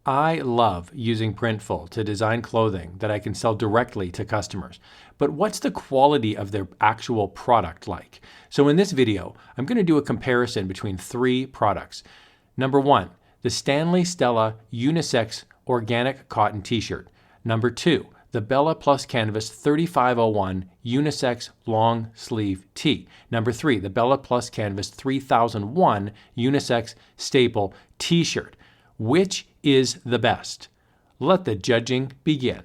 I love using Printful to design clothing that I can sell directly to customers. But what's the quality of their actual product like? So in this video, I'm going to do a comparison between 3 products. Number 1, the Stanley Stella Unisex Organic Cotton T-shirt. Number 2, the Bella Plus Canvas 3501 Unisex Long Sleeve Tee. Number 3, the Bella Plus Canvas 3001 Unisex Staple T-shirt. Which is the best? Let the judging begin.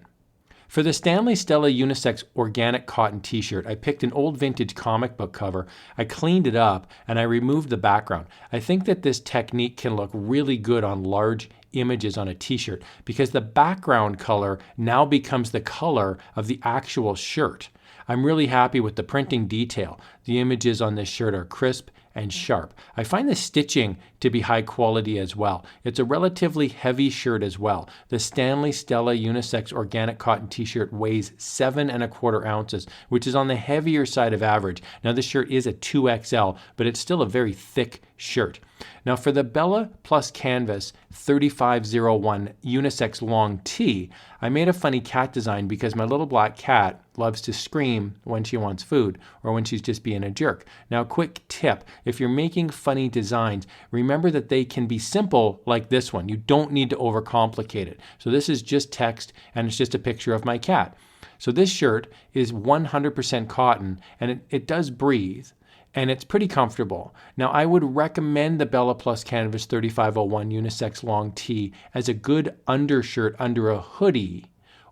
For the Stanley Stella Unisex Organic Cotton T-shirt, I picked an old vintage comic book cover, I cleaned it up, and I removed the background. I think that this technique can look really good on large images on a t-shirt because the background color now becomes the color of the actual shirt. I'm really happy with the printing detail. The images on this shirt are crisp and sharp. I find the stitching to be high quality as well. It's a relatively heavy shirt as well. The Stanley Stella Unisex Organic Cotton T-shirt weighs 7¼ ounces, which is on the heavier side of average. Now this shirt is a 2XL, but it's still a very thick shirt. Now for the Bella Plus Canvas 3501 Unisex Long Tee, I made a funny cat design because my little black cat loves to scream when she wants food or when she's just being a jerk. Now, quick tip, if you're making funny designs, remember that they can be simple like this one. You don't need to overcomplicate it. So this is just text and it's just a picture of my cat. So this shirt is 100% cotton and it does breathe. And it's pretty comfortable. Now, I would recommend the Bella Plus Canvas 3501 Unisex Long Tee as a good undershirt under a hoodie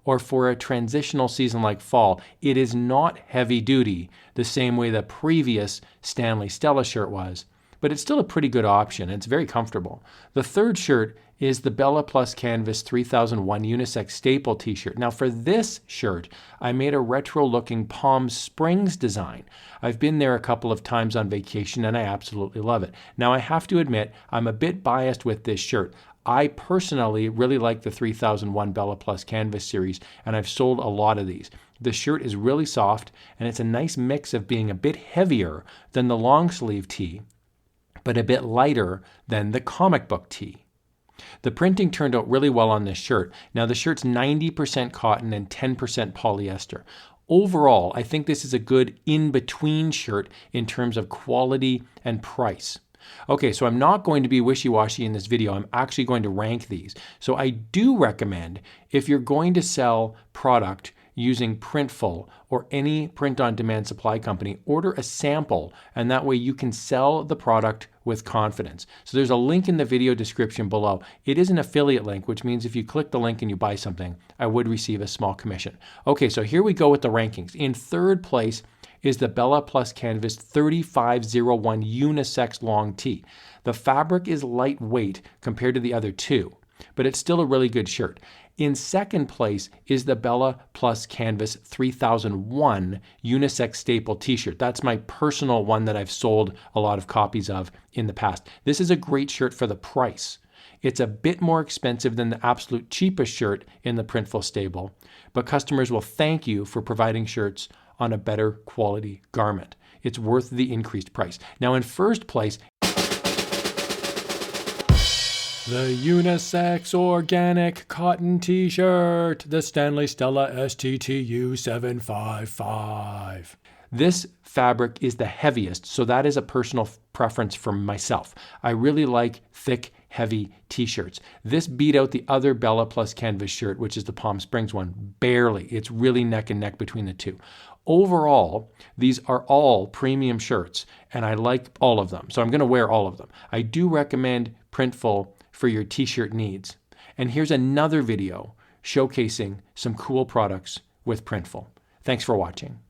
or for a transitional season like fall. It is not heavy duty the same way the previous Stanley Stella shirt was, but it's still a pretty good option. It's very comfortable. The third shirt is the Bella Plus Canvas 3001 Unisex Staple T-shirt. Now for this shirt, I made a retro-looking Palm Springs design. I've been there a couple of times on vacation and I absolutely love it. Now I have to admit, I'm a bit biased with this shirt. I personally really like the 3001 Bella Plus Canvas series and I've sold a lot of these. The shirt is really soft and it's a nice mix of being a bit heavier than the long sleeve tee, but a bit lighter than the comic book tee. The printing turned out really well on this shirt. Now the shirt's 90% cotton and 10% polyester. Overall, I think this is a good in-between shirt in terms of quality and price. Okay, so I'm not going to be wishy-washy in this video. I'm actually going to rank these. So I do recommend if you're going to sell product using Printful or any print-on-demand supply company, order a sample and that way you can sell the product with confidence. So there's a link in the video description below. It is an affiliate link, which means if you click the link and you buy something, I would receive a small commission. Okay, so here we go with the rankings. In third place is the Bella Plus Canvas 3501 Unisex Long Tee. The fabric is lightweight compared to the other two, but it's still a really good shirt. In second place is the Bella Plus Canvas 3001 Unisex Staple T-shirt. That's my personal one that I've sold a lot of copies of in the past. This is a great shirt for the price. It's a bit more expensive than the absolute cheapest shirt in the Printful stable, but customers will thank you for providing shirts on a better quality garment. It's worth the increased price. Now in first place, the Unisex Organic Cotton T-shirt, the Stanley Stella STTU 755. This fabric is the heaviest, so that is a personal preference for myself. I really like thick, heavy t-shirts. This beat out the other Bella Plus Canvas shirt, which is the Palm Springs one, barely. It's really neck and neck between the two. Overall, these are all premium shirts, and I like all of them, so I'm going to wear all of them. I do recommend Printful for your t-shirt needs. And here's another video showcasing some cool products with Printful. Thanks for watching.